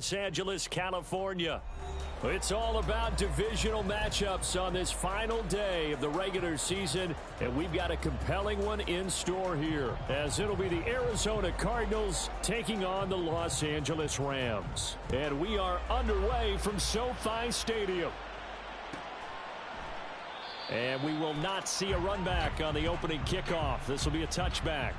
Los Angeles, California. It's all about divisional matchups on this final day of the regular season, and we've got a compelling one in store here, as it'll be the Arizona Cardinals taking on the Los Angeles Rams. And we are underway from SoFi Stadium. And we will not see a run back on the opening kickoff. This will be a touchback.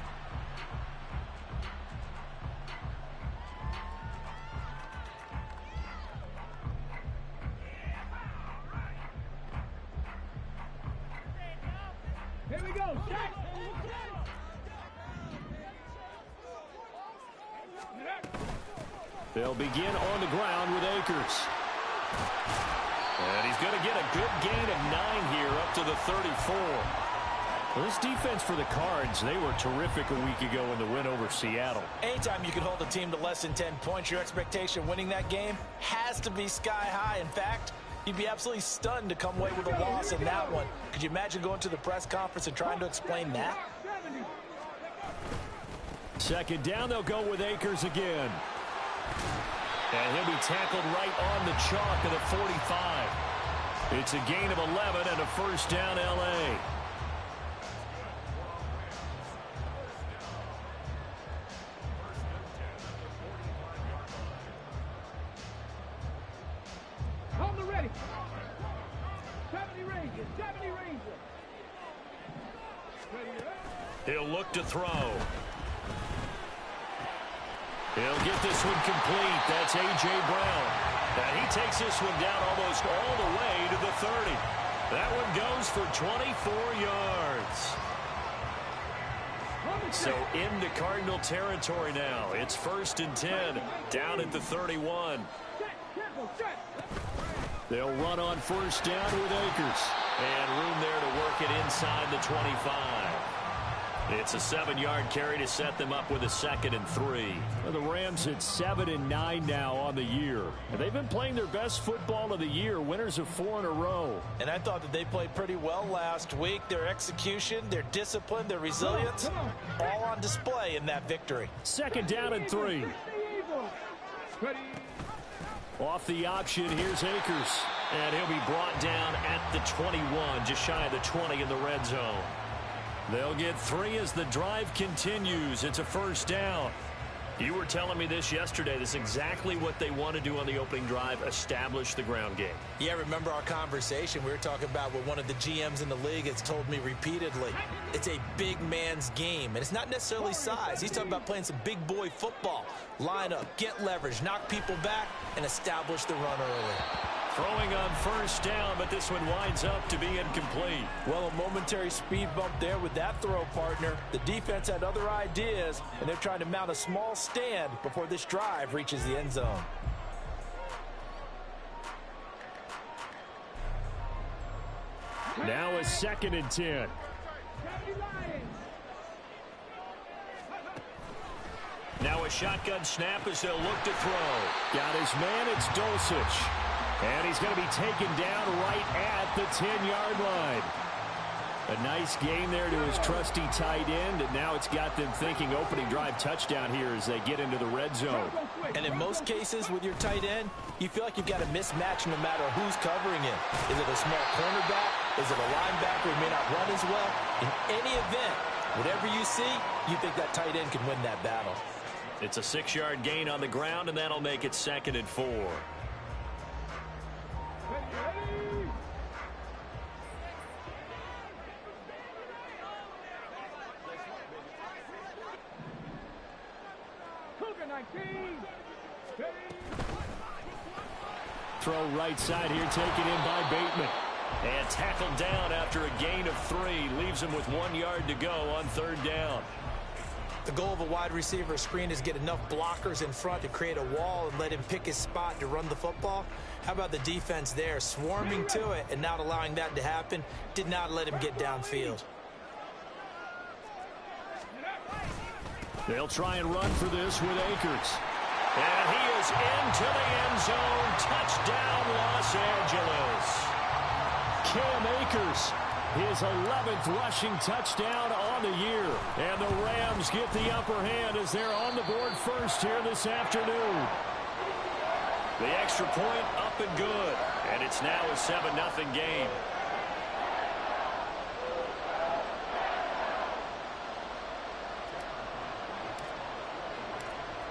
Here we go. They'll begin on the ground with Akers. And he's going to get a good gain of 9 here up to the 34. Well, this defense for the Cards, they were terrific a week ago in the win over Seattle. Anytime you can hold a team to less than 10 points, your expectation winning that game has to be sky high. In fact, you'd be absolutely stunned to come away with a loss in that one. Could you imagine going to the press conference and trying to explain that? Second down, they'll go with Akers again. And he'll be tackled right on the chalk of the 45. It's a gain of 11 and a first down, L.A. On the ready. 70 Rangers. 70 Rangers. He'll look to throw. He'll get this one complete. That's A.J. Brown. And he takes this one down almost all the way to the 30. That one goes for 24 yards. So into Cardinal territory now. It's 1st and 10 down at the 31. They'll run on first down with Akers. And room there to work it inside the 25. It's a 7-yard carry to set them up with a 2nd and 3. Well, the Rams at 7-9 now on the year. And they've been playing their best football of the year, winners of 4 in a row. And I thought that they played pretty well last week. Their execution, their discipline, their resilience, all on display in that victory. 2nd down and 3. Off the option, here's Akers. And he'll be brought down at the 21, just shy of the 20 in the red zone. They'll get 3 as the drive continues. It's a first down. You were telling me this yesterday. This is exactly what they want to do on the opening drive, establish the ground game. Yeah, remember our conversation? We were talking about what one of the GMs in the league has told me repeatedly. It's a big man's game, and it's not necessarily size. He's talking about playing some big boy football. Line up, get leverage, knock people back, and establish the run early. Throwing on first down, but this one winds up to be incomplete. Well, a momentary speed bump there with that throw, partner. The defense had other ideas, and they're trying to mount a small stand before this drive reaches the end zone. Now a 2nd and 10. Now a shotgun snap as they'll look to throw. Got his man, it's Dulcich. And he's going to be taken down right at the 10-yard line. A nice gain there to his trusty tight end, and now it's got them thinking opening drive touchdown here as they get into the red zone. And in most cases with your tight end, you feel like you've got a mismatch no matter who's covering it. Is it a small cornerback? Is it a linebacker who may not run as well? In any event, whatever you see, you think that tight end can win that battle. It's a 6-yard gain on the ground, and that'll make it 2nd and 4. Throw right side here, taken in by Bateman. And tackled down after a gain of 3. Leaves him with 1 yard to go on 3rd down. The goal of a wide receiver screen is get enough blockers in front to create a wall and let him pick his spot to run the football. How about the defense there, swarming to it and not allowing that to happen? Did not let him get downfield. They'll try and run for this with Akers. And he is into the end zone. Touchdown, Los Angeles. Cam Akers, his 11th rushing touchdown on the year. And the Rams get the upper hand as they're on the board first here this afternoon. The extra point up and good. And it's now a 7-0 game.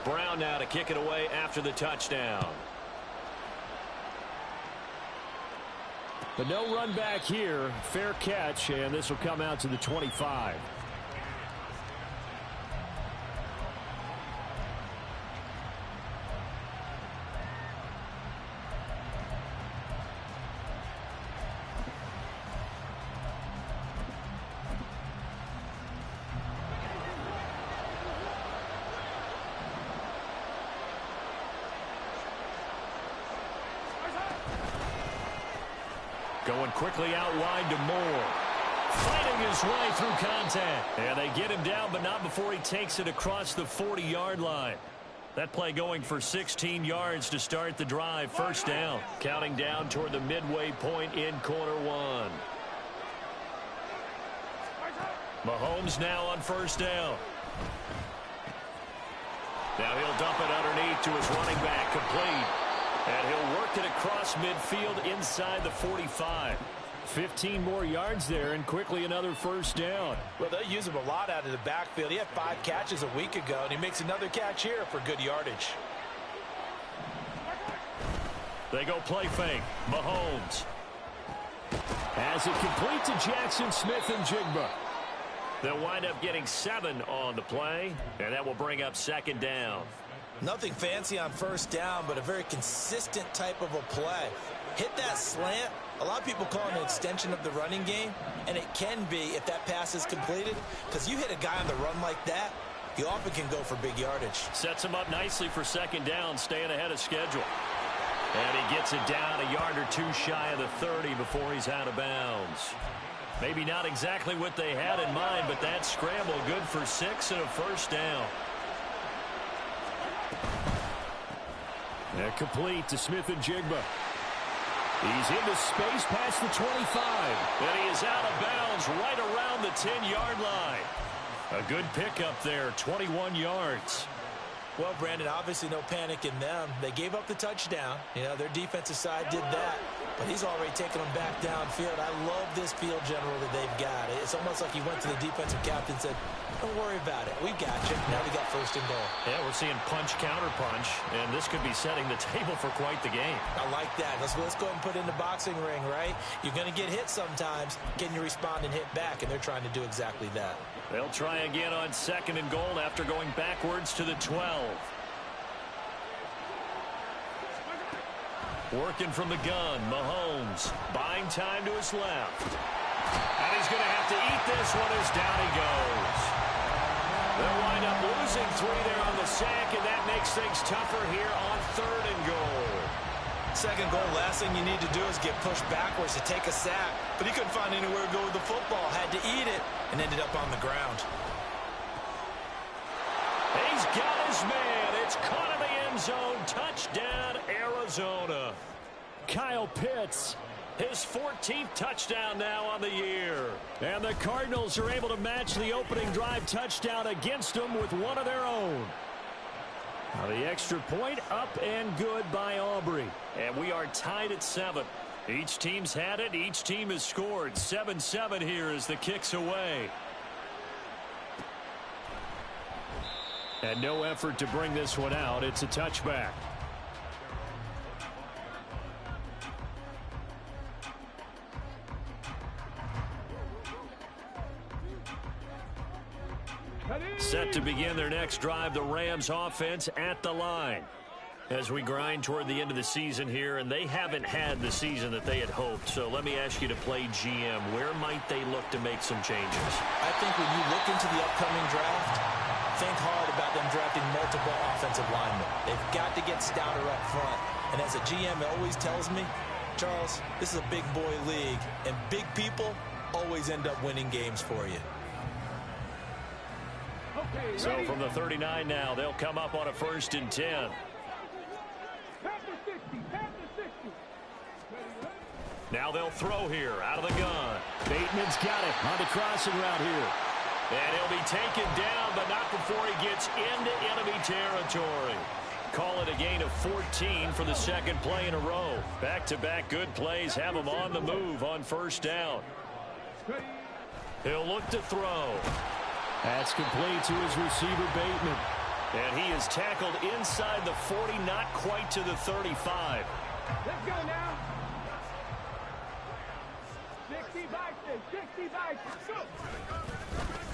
Brown now to kick it away after the touchdown. But no run back here. Fair catch, and this will come out to the 25. Going quickly out wide to Moore. Fighting his way through contact. And they get him down, but not before he takes it across the 40-yard line. That play going for 16 yards to start the drive. First down. Counting down toward the midway point in quarter one. Mahomes now on first down. Now he'll dump it underneath to his running back, complete. And he'll work it across midfield inside the 45. 15 more yards there, and quickly another first down. Well, they'll use him a lot out of the backfield. He had 5 catches a week ago, and he makes another catch here for good yardage. They go play fake. Mahomes has it complete to Jackson Smith and Jigba. They'll wind up getting 7 on the play, and that will bring up second down. Nothing fancy on first down, but a very consistent type of a play. Hit that slant. A lot of people call it an extension of the running game, and it can be if that pass is completed, because you hit a guy on the run like that, he often can go for big yardage. Sets him up nicely for second down, staying ahead of schedule. And he gets it down a yard or two shy of the 30 before he's out of bounds. Maybe not exactly what they had in mind, but that scramble good for 6 and a first down. They're complete to Smith and Jigba. He's into space past the 25. And he is out of bounds right around the 10-yard line. A good pickup there, 21 yards. Well, Brandon, obviously no panic in them. They gave up the touchdown. You know, their defensive side did that. But he's already taken them back downfield. I love this field general that they've got. It's almost like he went to the defensive captain and said, don't worry about it. We got you. Now we got first and goal. Yeah, we're seeing punch, counter punch, and this could be setting the table for quite the game. I like that. Let's go ahead and put it in the boxing ring, right? You're going to get hit sometimes. Can you respond and hit back? And they're trying to do exactly that. They'll try again on second and goal after going backwards to the 12. Working from the gun, Mahomes buying time to his left. And he's going to have to eat this one as down he goes. They'll wind up losing 3 there on the sack, and that makes things tougher here on third and goal. Second goal, last thing you need to do is get pushed backwards to take a sack. But he couldn't find anywhere to go with the football. Had to eat it and ended up on the ground. He's got his man. It's caught in the end zone. Touchdown, Arizona. Kyle Pitts, his 14th touchdown now on the year. And the Cardinals are able to match the opening drive touchdown against them with one of their own. Now the extra point up and good by Aubrey. And we are tied at 7. Each team's had it. Each team has scored. 7-7 here as the kick's away. And no effort to bring this one out. It's a touchback. Set to begin their next drive, the Rams offense at the line. As we grind toward the end of the season here, and they haven't had the season that they had hoped. So let me ask you to play GM. Where might they look to make some changes? I think when you look into the upcoming draft, think hard about them drafting multiple offensive linemen. They've got to get stouter up front. And as a GM always tells me, Charles, this is a big boy league, and big people always end up winning games for you. Okay, so ready? from the 39 now, they'll come up on a 1st and 10. Pass to 60. Pass to 60. Now they'll throw here out of the gun. Bateman's got it on the crossing route here. And he'll be taken down, but not before he gets into enemy territory. Call it a gain of 14 for the second play in a row. Back-to-back good plays have him on the move on first down. He'll look to throw. That's complete to his receiver, Bateman. And he is tackled inside the 40, not quite to the 35. Let's go now. 60 Vikings, 60 Vikings. Go.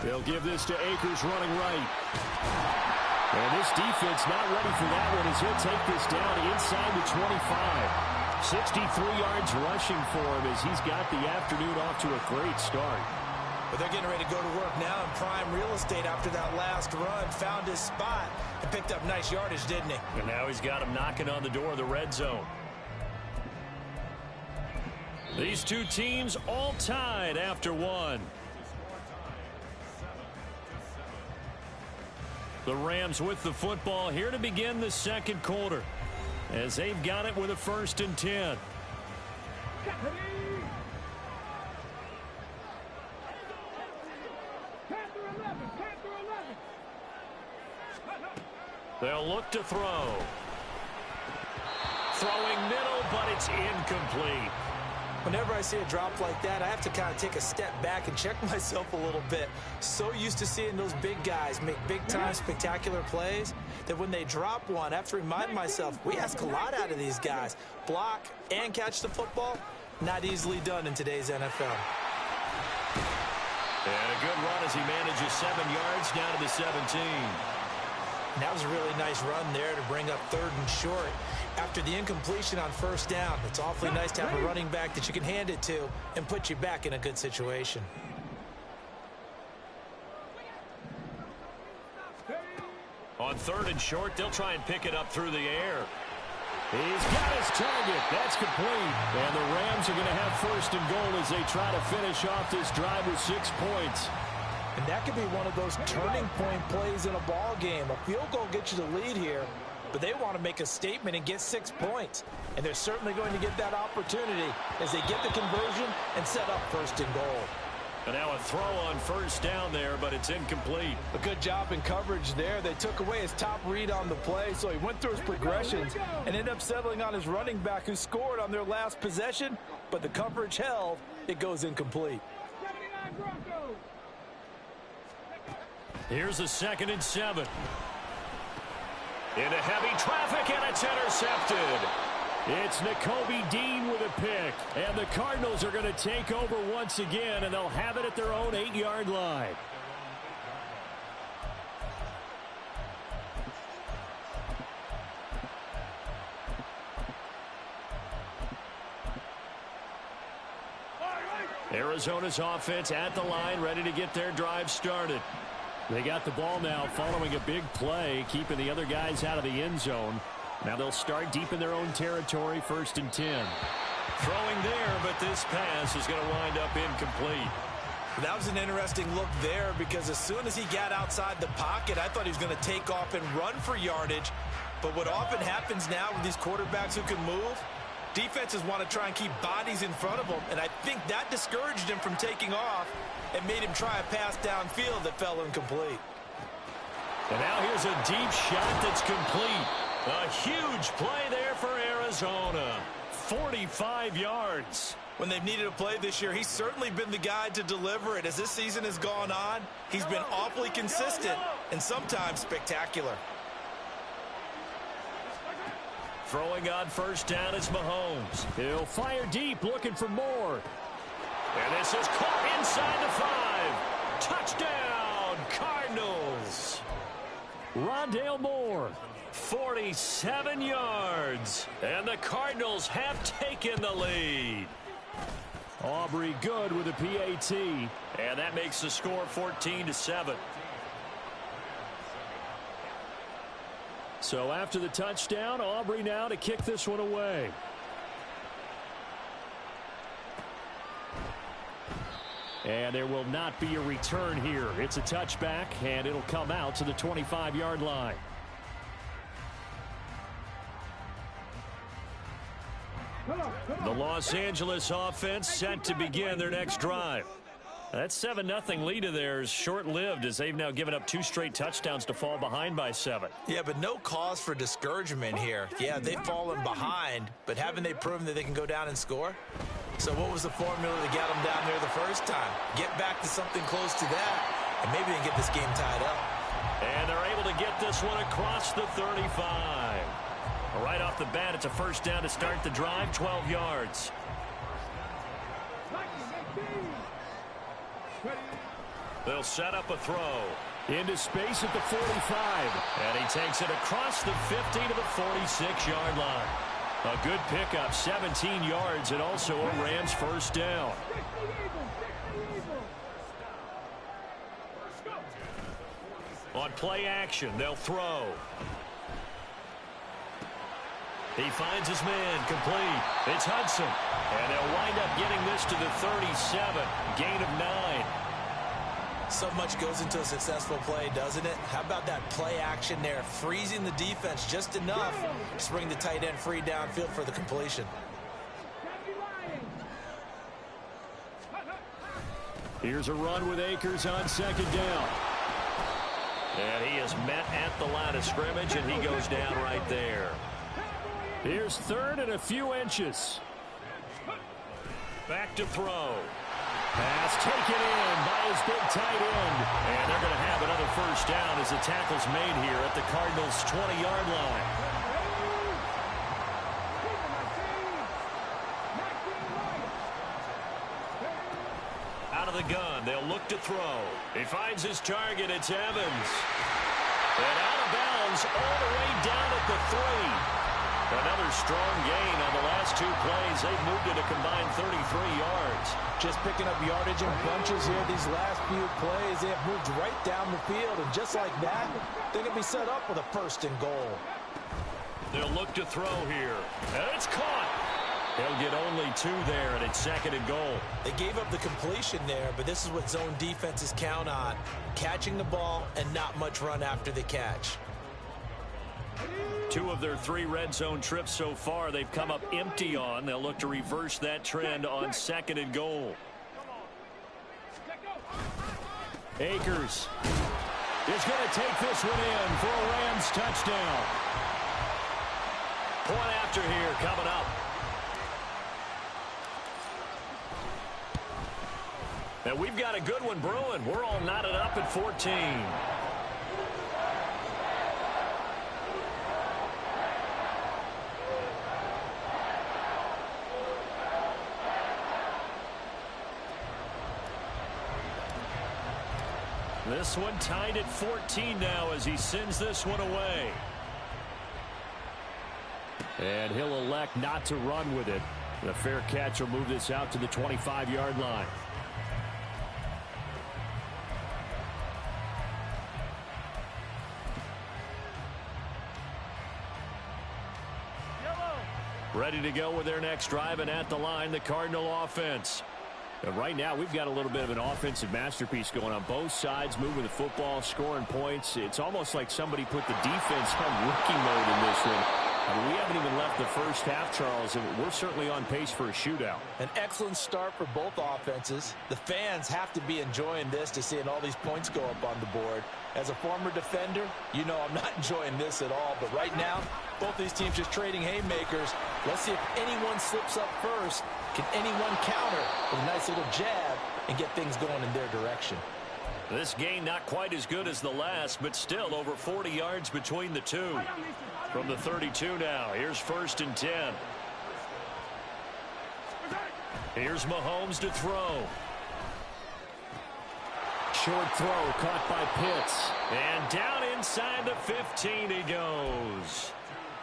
They'll give this to Akers running right. And this defense not ready for that one as he'll take this down inside the 25. 63 yards rushing for him as he's got the afternoon off to a great start. But they're getting ready to go to work now in prime real estate after that last run. Found his spot and picked up nice yardage, didn't he? And now he's got him knocking on the door of the red zone. These two teams all tied after one. The Rams with the football here to begin the second quarter as they've got it with a 1st and 10. They'll look to throw. Throwing middle, but it's incomplete. Whenever I see a drop like that, I have to kind of take a step back and check myself a little bit. So used to seeing those big guys make big-time spectacular plays that when they drop one, I have to remind myself, we ask a lot out of these guys. Block and catch the football, not easily done in today's NFL. And a good run as he manages 7 yards down to the 17. And that was a really nice run there to bring up 3rd and short. After the incompletion on first down, it's awfully nice to have a running back that you can hand it to and put you back in a good situation. On 3rd and short, they'll try and pick it up through the air. He's got his target. That's complete. And the Rams are going to have 1st and goal as they try to finish off this drive with 6 points. And that could be one of those turning point plays in a ball game. A field goal gets you the lead here, but they want to make a statement and get 6 points. And they're certainly going to get that opportunity as they get the conversion and set up 1st and goal. And now a throw on first down there, but it's incomplete. A good job in coverage there. They took away his top read on the play, so he went through his progressions and ended up settling on his running back who scored on their last possession, but the coverage held. It goes incomplete. 79 Broncos. Here's a 2nd and 7. Into heavy traffic, and it's intercepted. It's Nakobe Dean with a pick. And the Cardinals are going to take over once again, and they'll have it at their own 8-yard line. Arizona's offense at the line, ready to get their drive started. They got the ball now following a big play, keeping the other guys out of the end zone. Now they'll start deep in their own territory, 1st and 10. Throwing there, but this pass is going to wind up incomplete. That was an interesting look there because as soon as he got outside the pocket, I thought he was going to take off and run for yardage. But what often happens now with these quarterbacks who can move, defenses want to try and keep bodies in front of them, and I think that discouraged him from taking off and made him try a pass downfield that fell incomplete. And now here's a deep shot that's complete. A huge play there for Arizona. 45 yards. When they've needed a play this year, he's certainly been the guy to deliver it. As this season has gone on, he's been awfully consistent and sometimes spectacular. Throwing on first down is Mahomes. He'll fire deep, looking for more. And this is caught inside the 5. Touchdown, Cardinals. Rondale Moore, 47 yards. And the Cardinals have taken the lead. Aubrey good with a PAT. And that makes the score 14-7. So after the touchdown, Aubrey now to kick this one away. And there will not be a return here. It's a touchback, and it'll come out to the 25-yard line. The Los Angeles offense set to begin their next drive. That 7-0 lead of theirs short-lived as they've now given up 2 straight touchdowns to fall behind by 7. Yeah, but no cause for discouragement here. Yeah, they've fallen behind, but haven't they proven that they can go down and score? So what was the formula to get them down there the first time? Get back to something close to that, and maybe they can get this game tied up. And they're able to get this one across the 35. Right off the bat, it's a first down to start the drive, 12 yards. They'll set up a throw. Into space at the 45. And he takes it across the 50 to the 46-yard line. A good pickup, 17 yards, and also a Rams first down. On play action, they'll throw. He finds his man, complete. It's Hudson. And they'll wind up getting this to the 37, gain of 9. So much goes into a successful play, doesn't it? How about that play action there, freezing the defense just enough to bring the tight end free downfield for the completion. Here's a run with Akers on second down. And he is met at the line of scrimmage, and he goes down right there. Here's third and a few inches. Back to throw. Pass taken in by his big tight end. And they're going to have another first down as the tackle's made here at the Cardinals' 20-yard line. Out of the gun, they'll look to throw. He finds his target, it's Evans. And out of bounds all the way down at the 3. Another strong gain on the last 2 plays. They've moved it a combined 33 yards. Just picking up yardage in bunches here these last few plays. They have moved right down the field, and just like that, they're going to be set up with a first and goal. They'll look to throw here, and it's caught. They'll get only 2 there, and it's second and goal. They gave up the completion there, but this is what zone defenses count on. Catching the ball and not much run after the catch. 2 of their 3 red zone trips so far they've come up empty on. They'll look to reverse that trend on second and goal. Akers is going to take this one in for a Rams touchdown. Point after here coming up. And we've got a good one brewing. We're all knotted up at 14. This one tied at 14 now as he sends this one away. And he'll elect not to run with it. The fair catch will move this out to the 25-yard line. Ready to go with their next drive, and at the line, the Cardinal offense. And right now, we've got a little bit of an offensive masterpiece going on both sides, moving the football, scoring points. It's almost like somebody put the defense on rookie mode in this one. I mean, we haven't even left the first half, Charles, and we're certainly on pace for a shootout. An excellent start for both offenses. The fans have to be enjoying this to seeing all these points go up on the board. As a former defender, you know I'm not enjoying this at all. But right now, both these teams just trading haymakers. Let's see if anyone slips up first. Can anyone counter with a nice little jab and get things going in their direction? This game not quite as good as the last, but still over 40 yards between the two. From the 32 now, here's first and 10. Here's Mahomes to throw. Short throw caught by Pitts. And down inside the 15 he goes.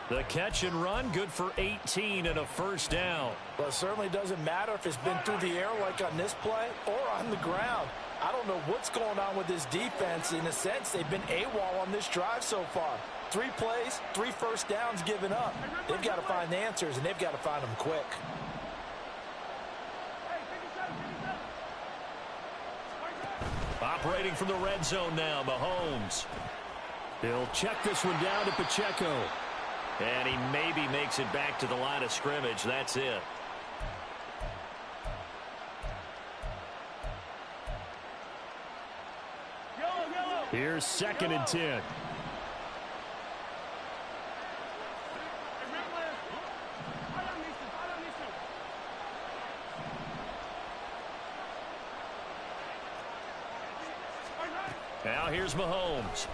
The catch and run, good for 18 and a first down. Well, it certainly doesn't matter if it's been through the air like on this play or on the ground. I don't know what's going on with this defense. In a sense, they've been AWOL on this drive so far. 3 plays, 3 first downs given up. They've got to find the answers, and they've got to find them quick. Operating from the red zone now, Mahomes. He'll check this one down to Pacheco. And he maybe makes it back to the line of scrimmage. That's it. Here's 2nd and 10. Now here's Mahomes.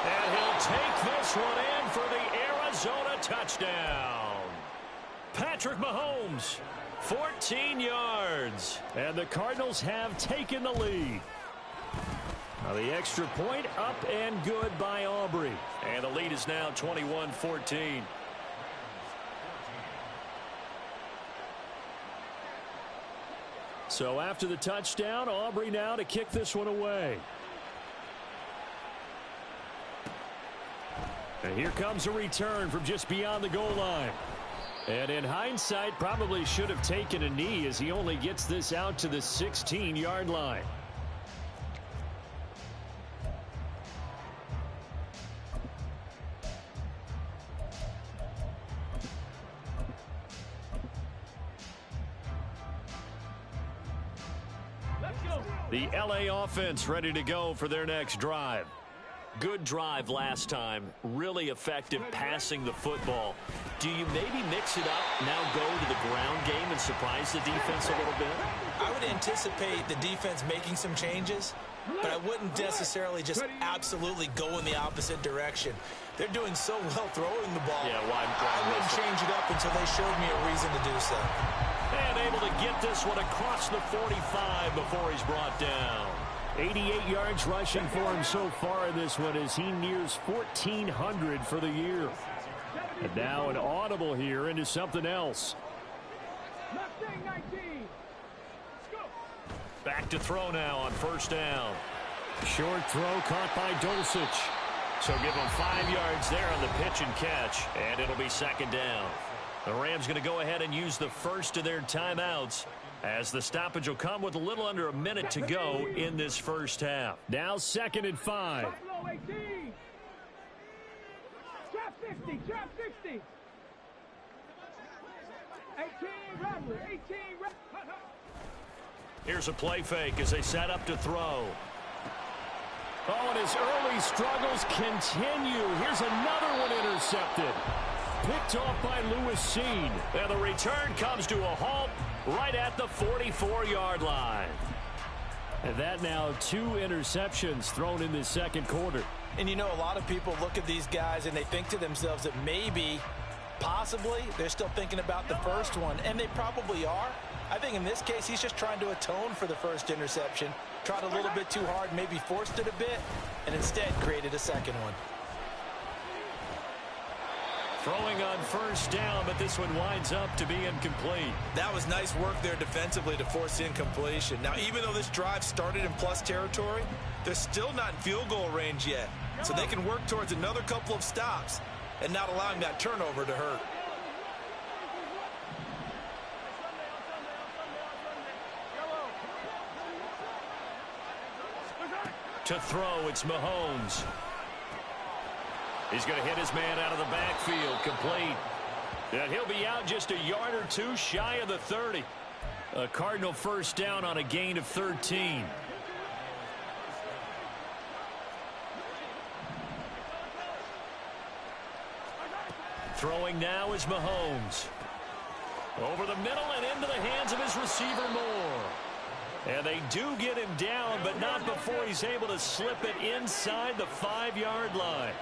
And he'll take this one in for the Arizona touchdown. Patrick Mahomes, 14 yards. And the Cardinals have taken the lead. Now the extra point up and good by Aubrey. And the lead is now 21-14. So after the touchdown, Aubrey now to kick this one away. And here comes a return from just beyond the goal line. And in hindsight, probably should have taken a knee as he only gets this out to the 16-yard line. The LA offense ready to go for their next drive. Good drive last time. Really effective passing the football. Do you maybe mix it up, now go to the ground game and surprise the defense a little bit? I would anticipate the defense making some changes, but I wouldn't necessarily just absolutely go in the opposite direction. They're doing so well throwing the ball. Yeah, I wouldn't change it up until they showed me a reason to do so. And able to get this one across the 45 before he's brought down. 88 yards rushing for him so far in this one as he nears 1,400 for the year. And now an audible here into something else. Back to throw now on 1st down. Short throw caught by Dulcich. So give him 5 yards there on the pitch and catch. And it'll be 2nd down. The Rams going to go ahead and use the first of their timeouts as the stoppage will come with a little under a minute to go in this first half. Now 2nd and 5. Trap 50, trap 60. 18, Rattler, 18, Rattler. Here's a play fake as they set up to throw. Oh, and his early struggles continue. Here's another one intercepted. Picked off by Lewis Seen. And the return comes to a halt right at the 44-yard line. And that now 2 interceptions thrown in the second quarter. And you know, a lot of people look at these guys and they think to themselves that maybe, possibly, they're still thinking about the first one. And they probably are. I think in this case, he's just trying to atone for the first interception. Tried a little bit too hard, maybe forced it a bit, and instead created a second one. Throwing on 1st down, but this one winds up to be incomplete. That was nice work there defensively to force incompletion. Now, even though this drive started in plus territory, they're still not in field goal range yet. So they can work towards another couple of stops and not allowing that turnover to hurt. To throw, it's Mahomes. He's going to hit his man out of the backfield, complete. And he'll be out just a yard or 2 shy of the 30. A Cardinal 1st down on a gain of 13. Throwing now is Mahomes. Over the middle and into the hands of his receiver Moore. And they do get him down, but not before he's able to slip it inside the 5-yard line.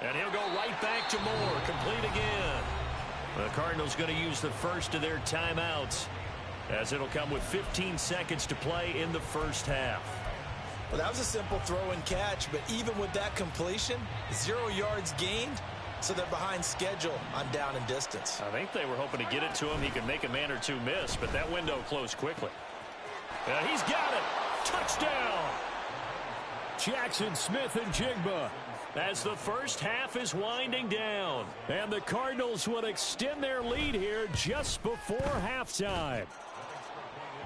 And he'll go right back to Moore, complete again. The Cardinals going to use the first of their timeouts as it'll come with 15 seconds to play in the first half. Well, that was a simple throw and catch, but even with that completion, 0 yards gained, so they're behind schedule on down and distance. I think they were hoping to get it to him. He could make a man or 2 miss, but that window closed quickly. And he's got it. Touchdown. Jackson Smith and Jigba as the first half is winding down. And the Cardinals will extend their lead here just before halftime.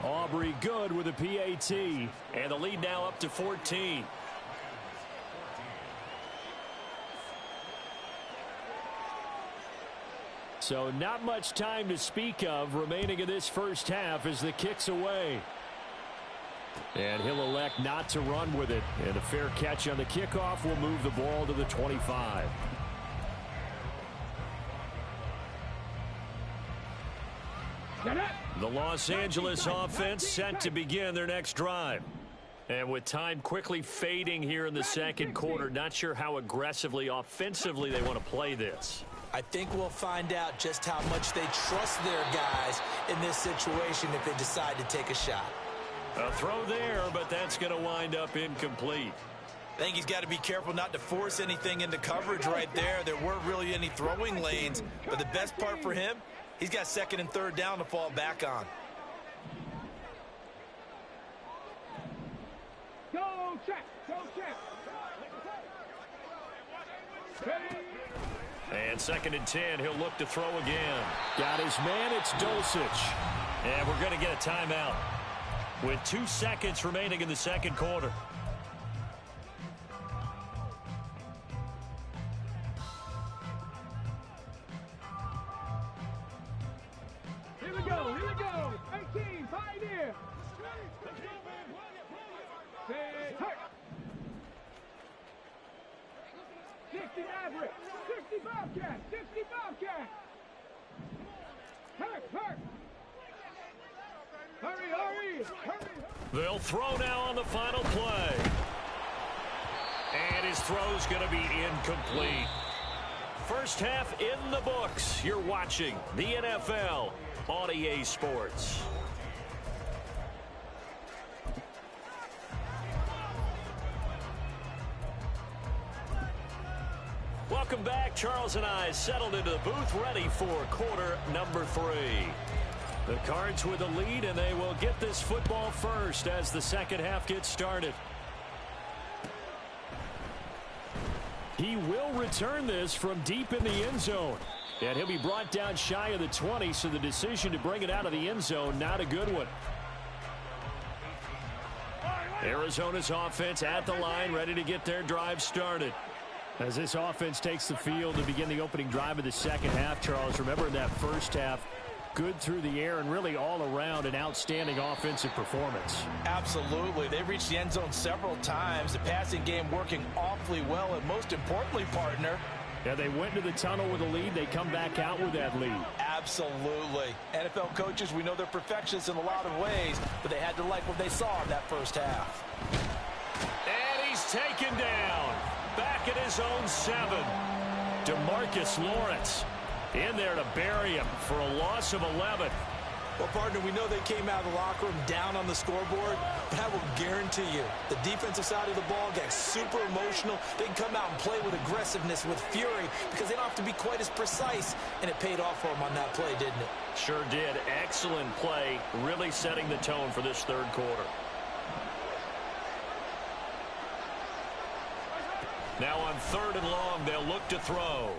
Aubrey good with a PAT. And the lead now up to 14. So not much time to speak of remaining in this first half as the kick's away. And he'll elect not to run with it. And a fair catch on the kickoff will move the ball to the 25. The Los Angeles offense set to begin their next drive. And with time quickly fading here in the second quarter, not sure how aggressively, offensively they want to play this. I think we'll find out just how much they trust their guys in this situation if they decide to take a shot. A throw there, but that's going to wind up incomplete. I think he's got to be careful not to force anything into coverage right there. There weren't really any throwing lanes, but the best part for him, he's got second and third down to fall back on. Go check. Go check. And second and 10, he'll look to throw again. Got his man, it's Dulcich. And we're going to get a timeout with 2 seconds remaining in the second quarter. Here we go. 18, Pioneer. Say, hurt. 60 Maverick. 60 Bobcat. 60 Bobcat. Hurt. Hurry. They'll throw now on the final play. And his throw's going to be incomplete. First half in the books. You're watching the NFL on EA Sports. Welcome back. Charles and I settled into the booth ready for quarter number 3. The Cards with the lead, and they will get this football first as the second half gets started. He will return this from deep in the end zone. And he'll be brought down shy of the 20, so the decision to bring it out of the end zone, not a good one. Arizona's offense at the line, ready to get their drive started. As this offense takes the field to begin the opening drive of the second half, Charles, remember in that first half, good through the air and really all around an outstanding offensive performance. Absolutely. They reached the end zone several times. The passing game working awfully well, and most importantly, partner, yeah, they went into the tunnel with a lead. They come back out with that lead. Absolutely. NFL coaches, we know they're perfectionists in a lot of ways, but they had to like what they saw in that first half. And he's taken down. Back at his own 7. DeMarcus Lawrence in there to bury him for a loss of 11. Well, partner, we know they came out of the locker room down on the scoreboard, but I will guarantee you the defensive side of the ball got super emotional. They can come out and play with aggressiveness, with fury, because they don't have to be quite as precise, and it paid off for them on that play, didn't it? Sure did. Excellent play, really setting the tone for this third quarter. Now on third and long, they'll look to throw.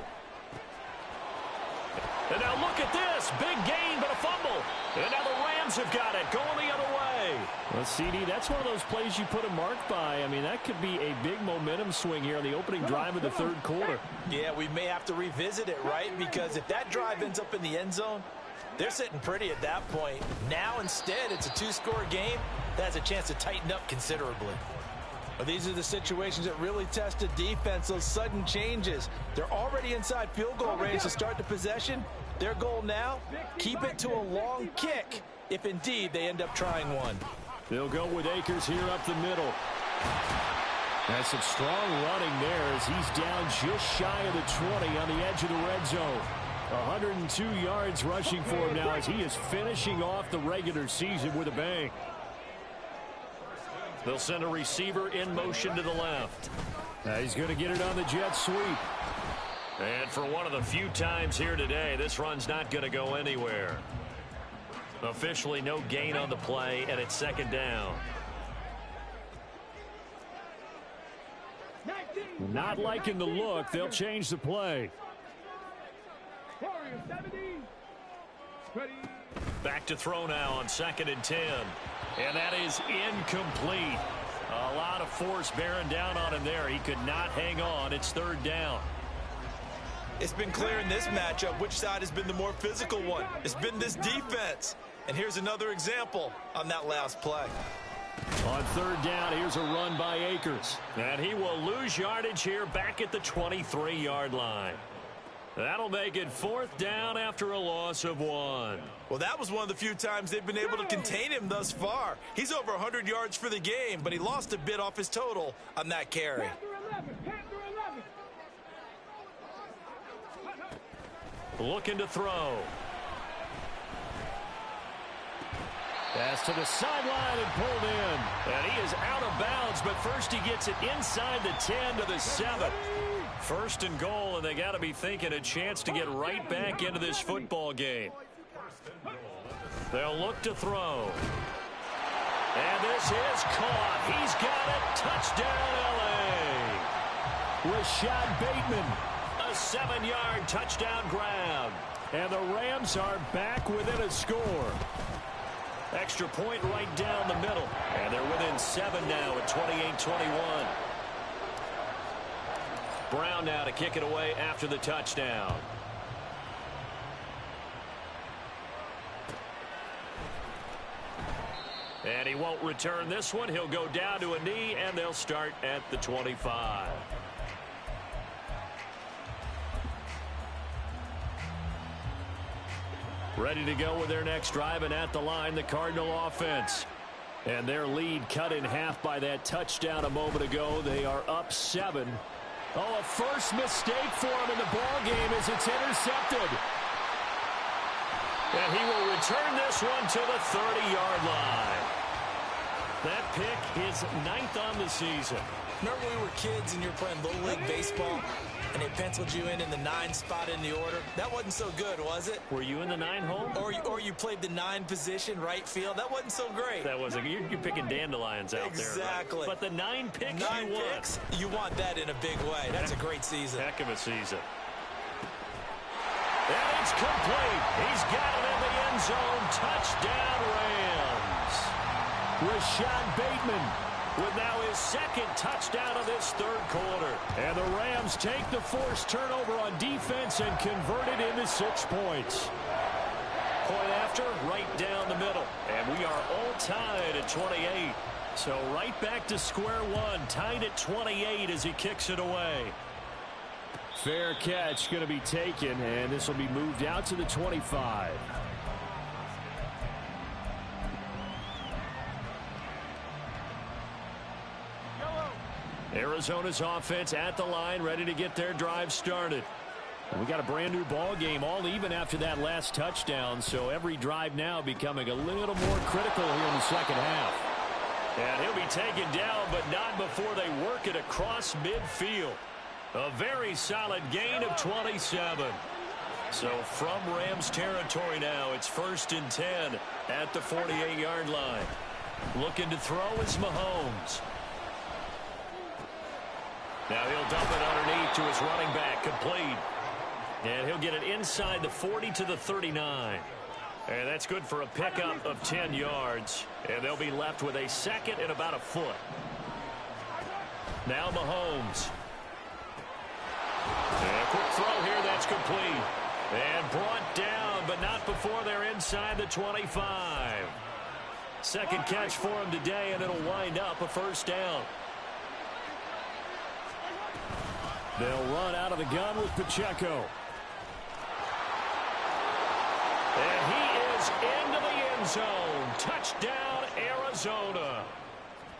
And now look at this. Big gain, but a fumble. And now the Rams have got it, going the other way. Well, CD, that's one of those plays you put a mark by. I mean, that could be a big momentum swing here on the opening drive of the third quarter. Yeah, we may have to revisit it, right? Because if that drive ends up in the end zone, they're sitting pretty at that point. Now, instead, it's a 2-score game. That has a chance to tighten up considerably. But these are the situations that really test a defense, those sudden changes. They're already inside field goal range to start the possession. Their goal now, keep it to a long kick, if indeed they end up trying one. They'll go with Akers here up the middle. That's some strong running there as he's down just shy of the 20 on the edge of the red zone. 102 yards rushing for him now as he is finishing off the regular season with a bang. They'll send a receiver in motion to the left. He's going to get it on the jet sweep. And for one of the few times here today, this run's not going to go anywhere. Officially no gain on the play, and it's second down. Not liking the look. They'll change the play. Back to throw now on 2nd and 10. And that is incomplete. A lot of force bearing down on him there. He could not hang on. It's third down. It's been clear in this matchup which side has been the more physical one. It's been this defense. And here's another example on that last play. On third down, here's a run by Akers. And he will lose yardage here back at the 23-yard line. That'll make it fourth down after a loss of 1. Well, that was one of the few times they've been able to contain him thus far. He's over 100 yards for the game, but he lost a bit off his total on that carry. Looking to throw. Pass to the sideline and pulled in. And he is out of bounds, but first he gets it inside the 10 to the 7. First and goal, and they got to be thinking a chance to get right back into this football game. They'll look to throw. And this is caught. He's got it. Touchdown, L.A. Rashad Bateman. A 7-yard touchdown grab. And the Rams are back within a score. Extra point right down the middle. And they're within 7 now at 28-21. Brown now to kick it away after the touchdown. And he won't return this one. He'll go down to a knee, and they'll start at the 25. Ready to go with their next drive, and at the line, the Cardinal offense. And their lead cut in half by that touchdown a moment ago. They are up 7. Oh, a first mistake for him in the ball game as it's intercepted. And he will return this one to the 30-yard line. That pick is 9th on the season. Remember when we were kids and you were playing Little League Baseball and they penciled you in the 9 spot in the order? That wasn't so good, was it? Were you in the 9 hole? Or you played the 9 position, right field. That wasn't so great. That wasn't. You're picking dandelions out there. Exactly. Right? But the 9 picks 9 you picks, you want that in a big way. That's a great season. Heck of a season. And it's complete. He's got it in the end zone. Touchdown, Rams. Rashad Bateman with now his 2nd touchdown of this 3rd quarter. And the Rams take the forced turnover on defense and convert it into 6 points. Point after, right down the middle. And we are all tied at 28. So right back to square one, tied at 28 as he kicks it away. Fair catch going to be taken, and this will be moved out to the 25. Arizona's offense at the line, ready to get their drive started. And we got a brand new ball game, all even after that last touchdown, so every drive now becoming a little more critical here in the second half. And he'll be taken down, but not before they work it across midfield. A very solid gain of 27. So from Rams territory now, it's 1st and 10 at the 48-yard line. Looking to throw is Mahomes. Now he'll dump it underneath to his running back, complete. And he'll get it inside the 40 to the 39. And that's good for a pickup of 10 yards. And they'll be left with a 2nd and about a foot. Now Mahomes. And a quick throw here, that's complete. And brought down, but not before they're inside the 25. 2nd catch for him today, and it'll wind up a 1st down. They'll run out of the gun with Pacheco. And he is into the end zone. Touchdown, Arizona.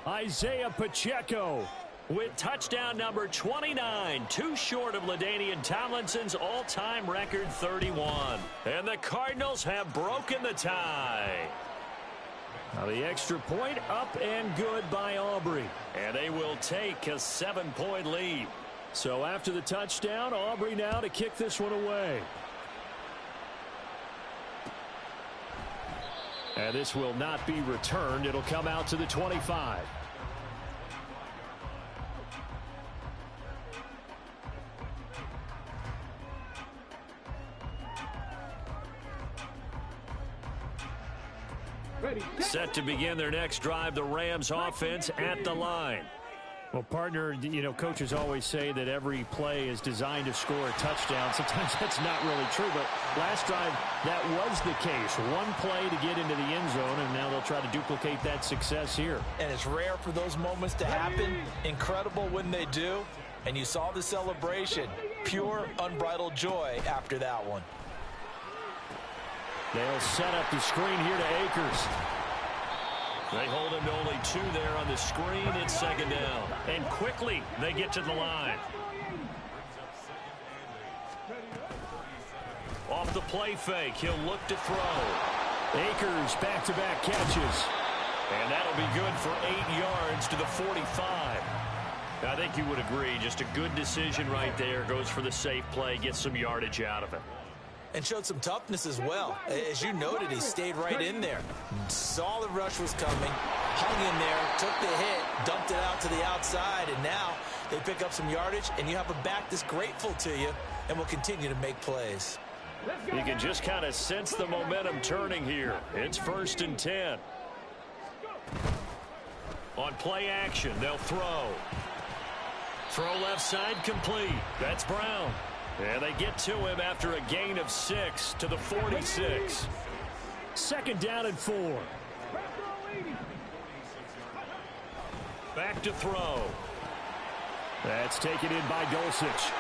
Isaiah Pacheco with touchdown number 29, too short of LaDainian Tomlinson's all-time record 31. And the Cardinals have broken the tie. Now the extra point up and good by Aubrey. And they will take a 7-point lead. So after the touchdown, Aubrey now to kick this one away. And this will not be returned. It'll come out to the 25. Set to begin their next drive, the Rams offense at the line. Well, partner, you know, coaches always say that every play is designed to score a touchdown. Sometimes that's not really true, but last drive, that was the case. One play to get into the end zone, and now they'll try to duplicate that success here. And it's rare for those moments to happen. Incredible when they do. And you saw the celebration. Pure, unbridled joy after that one. They'll set up the screen here to Akers. They hold him to only 2 there on the screen. It's second down. And quickly, they get to the line. Off the play fake, he'll look to throw. Akers back-to-back catches. And that'll be good for 8 yards to the 45. I think you would agree, just a good decision right there. Goes for the safe play, gets some yardage out of it. And showed some toughness as well. As you noted, he stayed right in there. Saw the rush was coming, hung in there, took the hit, dumped it out to the outside, and now they pick up some yardage, and you have a back that's grateful to you and will continue to make plays. You can just kind of sense the momentum turning here. It's 1st and 10. On play action, they'll throw. Throw left side complete. That's Brown. And they get to him after a gain of 6 to the 46. Second down and 4. Back to throw. That's taken in by Dulcich.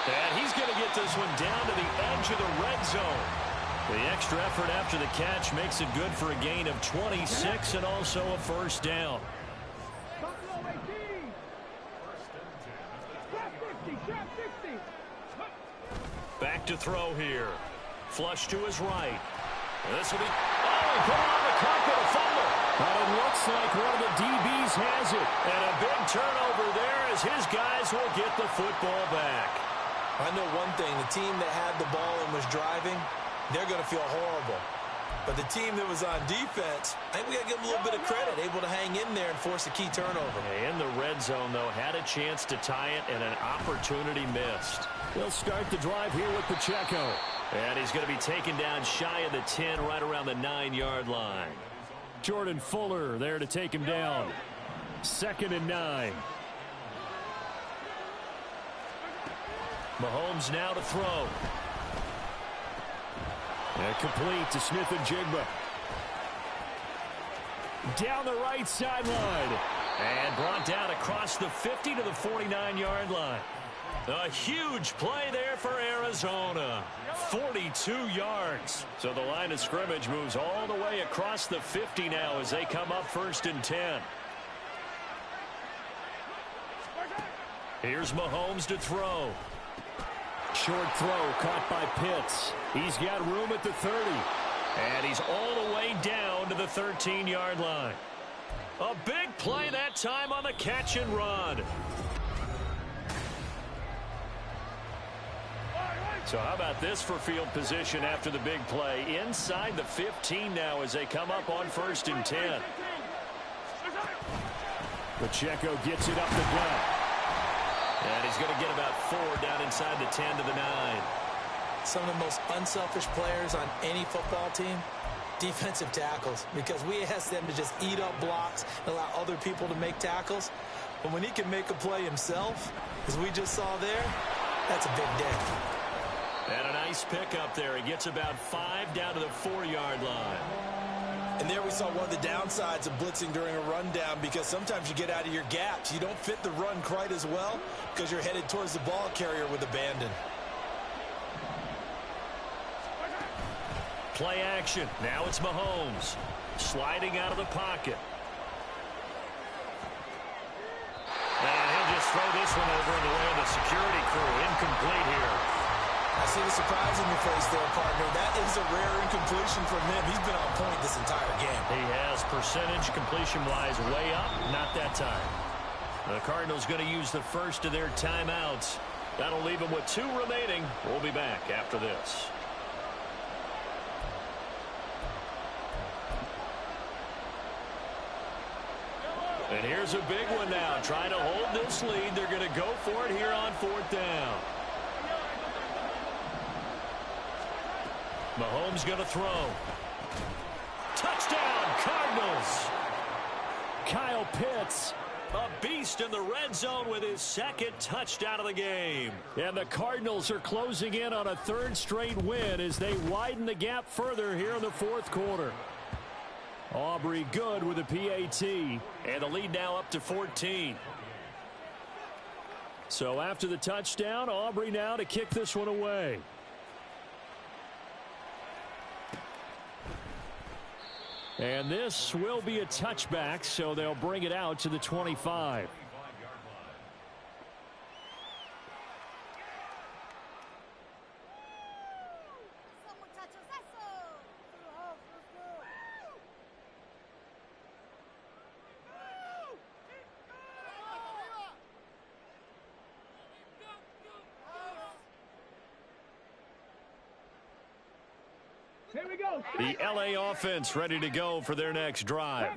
And he's going to get this one down to the edge of the red zone. The extra effort after the catch makes it good for a gain of 26 and also a first down. Back to throw here. Flush to his right. This will be... Oh, he put it on the carpet, a fumble. But it looks like one of the DBs has it. And a big turnover there as his guys will get the football back. I know one thing. The team that had the ball and was driving, they're going to feel horrible. But the team that was on defense, I think we got to give them a little bit of credit, able to hang in there and force a key turnover. In the red zone, though, had a chance to tie it and an opportunity missed. He'll start the drive here with Pacheco. And he's going to be taken down shy of the 10, right around the 9-yard line. Jordan Fuller there to take him down. 2nd and 9. Mahomes now to throw. And complete to Smith and Jigba. Down the right sideline. And brought down across the 50 to the 49-yard line. A huge play there for Arizona. 42 yards. So the line of scrimmage moves all the way across the 50 now as they come up 1st and 10. Here's Mahomes to throw. Short throw caught by Pitts. He's got room at the 30. And he's all the way down to the 13-yard line. A big play that time on the catch and run. So how about this for field position after the big play? Inside the 15 now as they come up on 1st and 10. Pacheco gets it up the gut. And he's going to get about 4 down inside the 10 to the 9. Some of the most unselfish players on any football team, defensive tackles, because we ask them to just eat up blocks and allow other people to make tackles. But when he can make a play himself, as we just saw there, that's a big day. And a nice pickup there. He gets about 5 down to the 4-yard line. And there we saw one of the downsides of blitzing during a rundown, because sometimes you get out of your gaps. You don't fit the run quite as well because you're headed towards the ball carrier with abandon. Play action. Now it's Mahomes. Sliding out of the pocket. And he'll just throw this one over in the way of the security crew. Incomplete here. I see the surprise in your face there, partner. That is a rare incompletion from him. He's been on point this entire game. He has, percentage completion-wise way up. Not that time. The Cardinals going to use the first of their timeouts. That'll leave them with 2 remaining. We'll be back after this. And here's a big one now. Trying to hold this lead. They're going to go for it here on 4th down. Mahomes going to throw. Touchdown, Cardinals. Kyle Pitts. A beast in the red zone with his second touchdown of the game. And the Cardinals are closing in on a third straight win as they widen the gap further here in the fourth quarter. Aubrey good with a PAT. And the lead now up to 14. So after the touchdown, Aubrey now to kick this one away. And this will be a touchback, so they'll bring it out to the 25. Here we go. The LA offense ready to go for their next drive.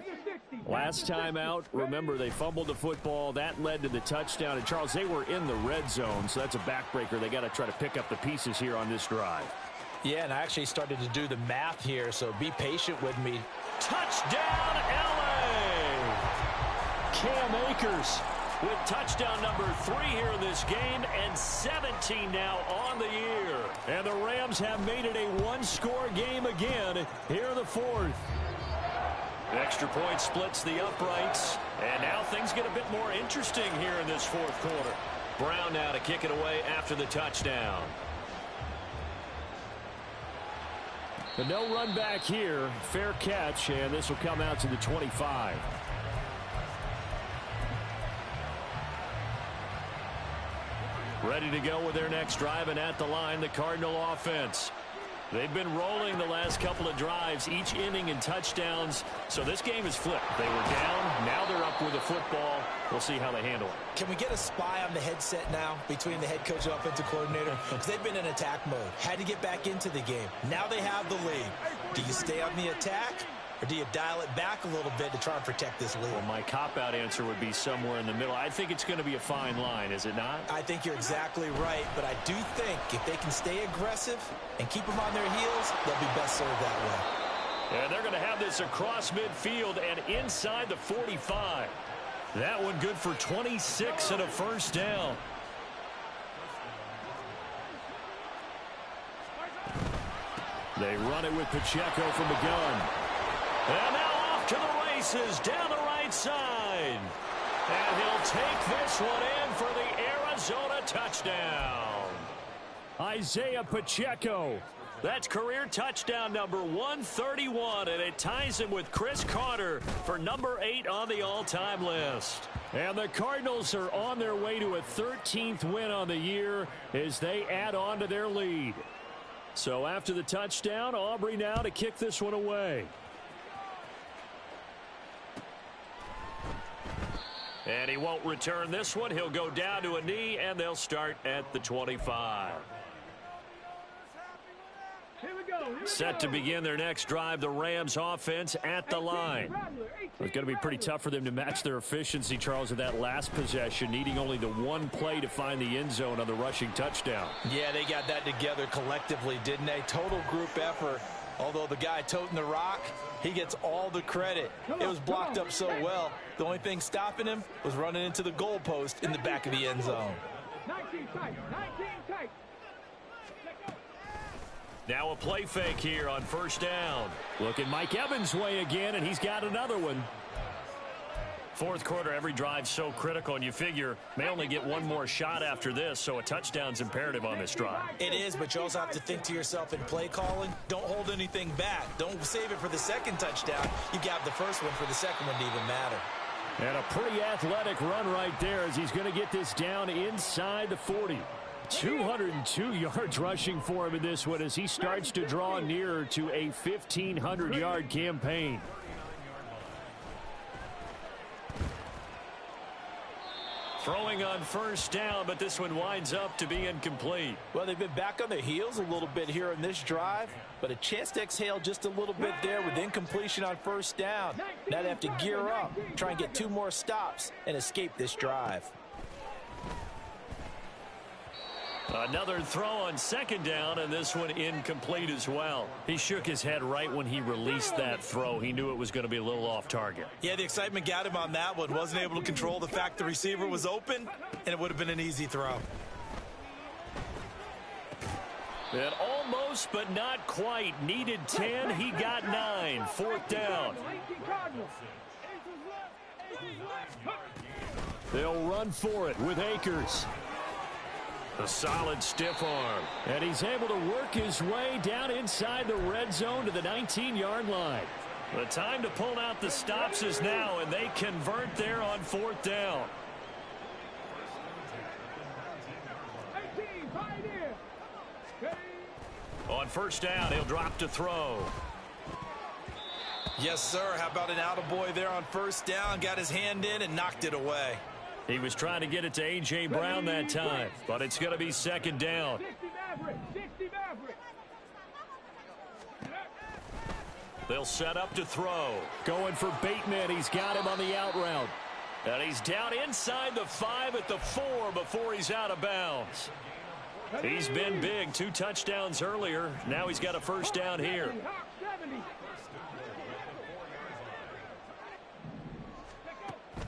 Last time out, remember, they fumbled the football. That led to the touchdown. And, Charles, they were in the red zone, so that's a backbreaker. They got to try to pick up the pieces here on this drive. Yeah, and I actually started to do the math here, so be patient with me. Touchdown, LA! Cam Akers with touchdown number 3 here in this game, and 17 now on the year. And the Rams have made it a one-score game again here in the fourth. The extra point splits the uprights, and now things get a bit more interesting here in this fourth quarter. Brown now to kick it away after the touchdown. But no run back here. Fair catch, and this will come out to the 25. Ready to go with their next drive, and at the line, the Cardinal offense. They've been rolling the last couple of drives, each inning in touchdowns, so this game is flipped. They were down, now they're up with the football. We'll see how they handle it. Can we get a spy on the headset now between the head coach and offensive coordinator? Because they've been in attack mode, had to get back into the game. Now they have the lead. Do you stay on the attack, or do you dial it back a little bit to try and protect this lead? Well, my cop-out answer would be somewhere in the middle. I think it's going to be a fine line, is it not? I think you're exactly right, but I do think if they can stay aggressive and keep them on their heels, they'll be best served that way. And they're going to have this across midfield and inside the 45. That one good for 26 and a first down. They run it with Pacheco from the gun. And now off to the races down the right side. And he'll take this one in for the Arizona touchdown. Isaiah Pacheco. That's career touchdown number 131, and it ties him with Chris Carter for number 8 on the all-time list. And the Cardinals are on their way to a 13th win on the year as they add on to their lead. So after the touchdown, Aubrey now to kick this one away. And he won't return this one. He'll go down to a knee, and they'll start at the 25. Set to begin their next drive, the Rams offense at the line. It's going to be pretty tough for them to match their efficiency, Charles, of that last possession, needing only the one play to find the end zone on the rushing touchdown. Yeah, they got that together collectively, didn't they? Total group effort. Although the guy toting the rock, he gets all the credit. It was blocked up so well. The only thing stopping him was running into the goalpost in the back of the end zone. 19 tight, 19 tight. Now a play fake here on first down. Looking Mike Evans' way again, and he's got another one. Fourth quarter, every drive so critical, and you figure may only get one more shot after this, so a touchdown's imperative on this drive. It is, but you also have to think to yourself in play calling, don't hold anything back. Don't save it for the second touchdown. You got the first one for the second one to even matter. And a pretty athletic run right there as he's going to get this down inside the 40. 202 yards rushing for him in this one as he starts to draw nearer to a 1,500-yard campaign. Throwing on first down, but this one winds up to be incomplete. Well, they've been back on their heels a little bit here in this drive, but a chance to exhale just a little bit there with incompletion on first down. Now they have to gear up, try and get 2 more stops, and escape this drive. Another throw on second down, and this one incomplete as well. He shook his head right when he released that throw. He knew it was going to be a little off target. Yeah, the excitement got him on that one. Wasn't able to control the fact the receiver was open, and it would have been an easy throw. And almost, but not quite. Needed 10. He got 9. Fourth down. They'll run for it with Akers. A solid stiff arm. And he's able to work his way down inside the red zone to the 19-yard line. The time to pull out the stops is now, and they convert there on fourth down. On first down, he'll drop to throw. Yes, sir. How about an attaboy there on first down? Got his hand in and knocked it away. He was trying to get it to A.J. Brown that time, but it's going to be second down. They'll set up to throw. Going for Bateman. He's got him on the out route. And he's down inside the 5 at the 4 before he's out of bounds. He's been big. 2 touchdowns earlier. Now he's got a first down here.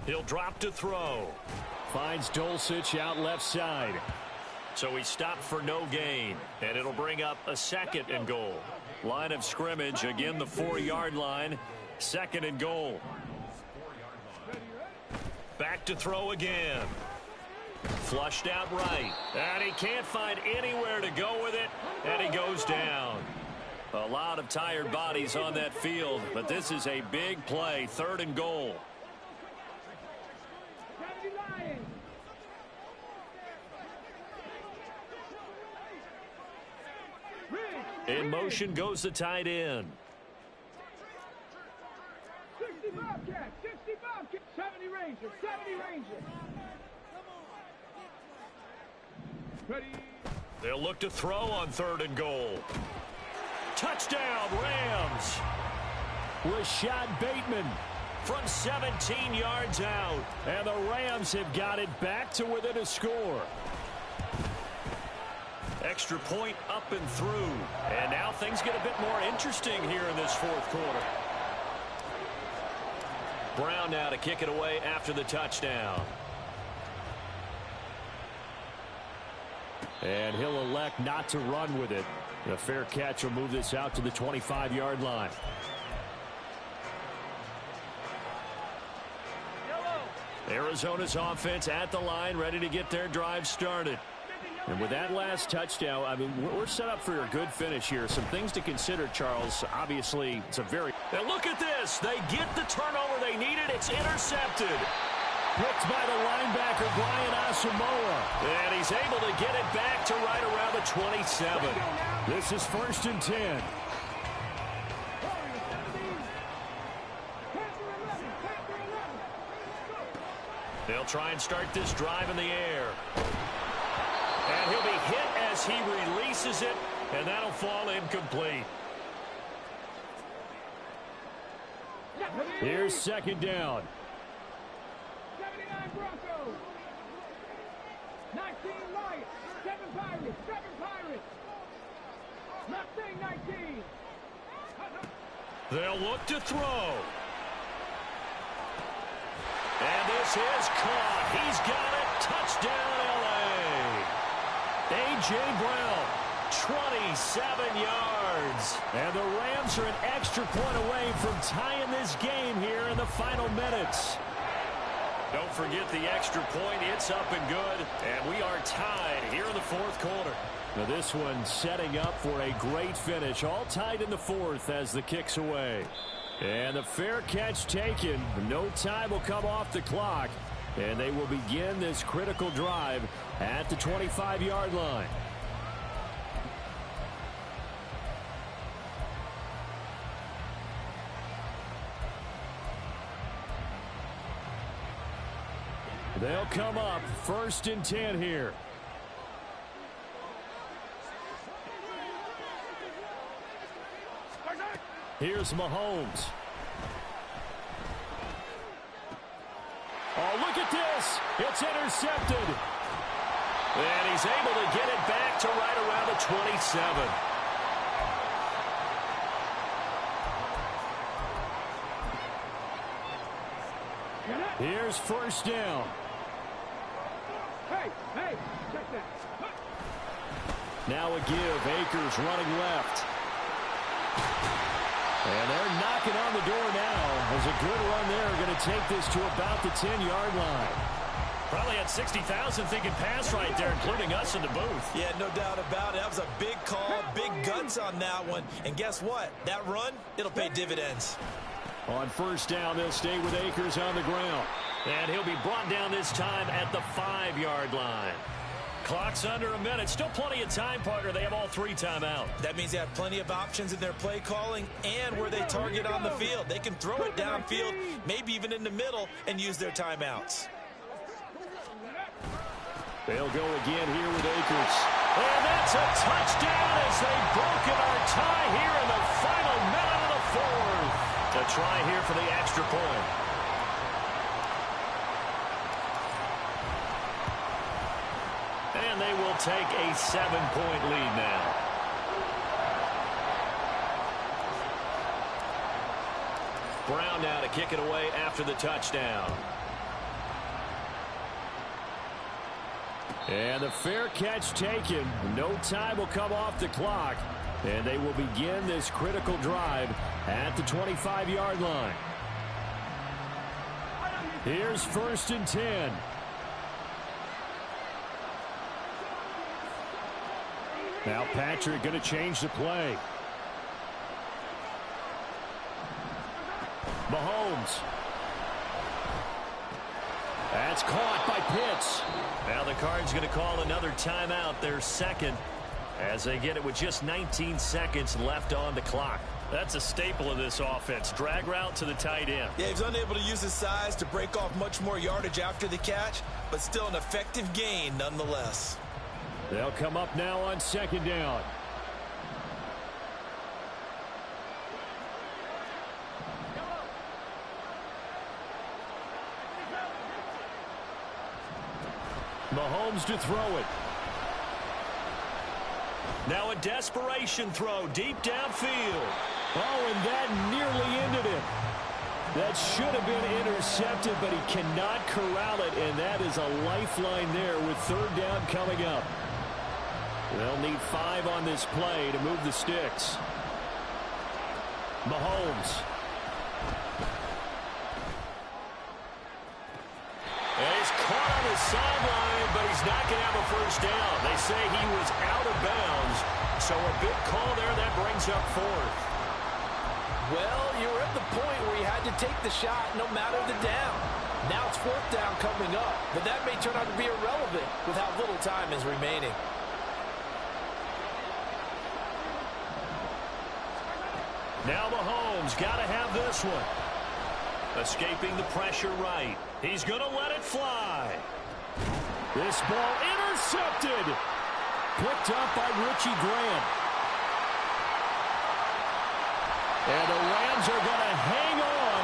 He'll drop to throw. Finds Dulcich out left side. So he stopped for no gain. And it'll bring up a second and goal. Line of scrimmage, again the 4-yard line. Second and goal. Back to throw again. Flushed out right. And he can't find anywhere to go with it. And he goes down. A lot of tired bodies on that field. But this is a big play. Third and goal. In motion goes the tight end. 60 Bobcat, 60 Bobcat, 70 Ranger, 70 Ranger. Ready. They'll look to throw on third and goal. Touchdown, Rams. Rashad Bateman from 17 yards out. And the Rams have got it back to within a score. Extra point up and through. And now things get a bit more interesting here in this fourth quarter. Brown now to kick it away after the touchdown. And he'll elect not to run with it. A fair catch will move this out to the 25-yard line. Arizona's offense at the line, ready to get their drive started. And with that last touchdown, I mean, we're set up for a good finish here. Some things to consider, Charles. Obviously, it's a very... And look at this. They get the turnover they needed. It's intercepted. Picked by the linebacker, Brian Asamoah. And he's able to get it back to right around the 27. This is 1st and 10. They'll try and start this drive in the air. And he'll be hit as he releases it, and that'll fall incomplete. Here's second down. 79 Broncos. 19 Lions. 7 Pirates. 7 Pirates. Not saying 19. They'll look to throw. And this is caught. He's got it. Touchdown, L.A. A.J. Brown, 27 yards. And the Rams are an extra point away from tying this game here in the final minutes. Don't forget the extra point. It's up and good. And we are tied here in the fourth quarter. Now this one setting up for a great finish. All tied in the fourth as the kick's away. And the fair catch taken. No time will come off the clock. And they will begin this critical drive at the 25-yard line. They'll come up 1st and 10 here. Here's Mahomes. Oh, look at this. It's intercepted. And he's able to get it back to right around the 27. Here's first down. Hey, check that. Now a give. Akers running left. And they're knocking on the door now. As a good run there, going to take this to about the 10-yard line. Probably had 60,000 thinking pass right there, including us in the booth. Yeah, no doubt about it. That was a big call, big guts on that one. And guess what? That run, it'll pay dividends. On first down, they'll stay with Akers on the ground. And he'll be brought down this time at the 5-yard line. Clock's under a minute. Still plenty of time, partner. They have all 3 timeouts. That means they have plenty of options in their play calling and where they target on the field. They can throw it downfield, maybe even in the middle, and use their timeouts. They'll go again here with Akers. And that's a touchdown as they've broken our tie here in the final minute of the 4th. A try here for the extra point. And they will take a 7-point lead now. Brown now to kick it away after the touchdown. And the fair catch taken. No time will come off the clock. And they will begin this critical drive at the 25-yard line. Here's first and 10. Now Patrick going to change the play. Mahomes. That's caught by Pitts. Now the Cards going to call another timeout, their second, as they get it with just 19 seconds left on the clock. That's a staple of this offense. Drag route to the tight end. Yeah, he's unable to use his size to break off much more yardage after the catch, but still an effective gain nonetheless. They'll come up now on second down. Mahomes to throw it. Now a desperation throw deep downfield. Oh, and that nearly ended it. That should have been intercepted, but he cannot corral it, and that is a lifeline there with third down coming up. They'll need 5 on this play to move the sticks. Mahomes. And he's caught on the sideline, but he's not going to have a first down. They say he was out of bounds, so a big call there that brings up 4th. Well, you were at the point where you had to take the shot no matter the down. Now it's 4th down coming up, but that may turn out to be irrelevant with how little time is remaining. Now Mahomes got to have this one. Escaping the pressure right. He's going to let it fly. This ball intercepted. Picked up by Richie Grant. And the Rams are going to hang on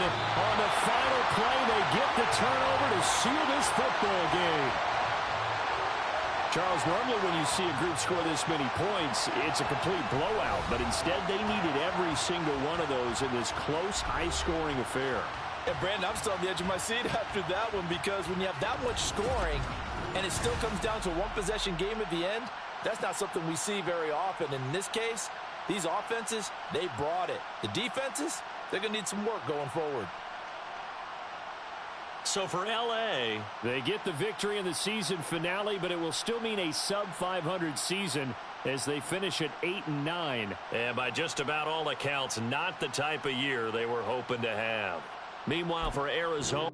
the final play. They get the turnover to seal this football game. Charles, normally when you see a group score this many points, it's a complete blowout. But instead, they needed every single one of those in this close, high-scoring affair. And, Brandon, I'm still on the edge of my seat after that one, because when you have that much scoring and it still comes down to a one-possession game at the end, that's not something we see very often. And in this case, these offenses, they brought it. The defenses, they're going to need some work going forward. So for L.A., they get the victory in the season finale, but it will still mean a sub-500 season as they finish at 8-9. And by just about all accounts, not the type of year they were hoping to have. Meanwhile, for Arizona.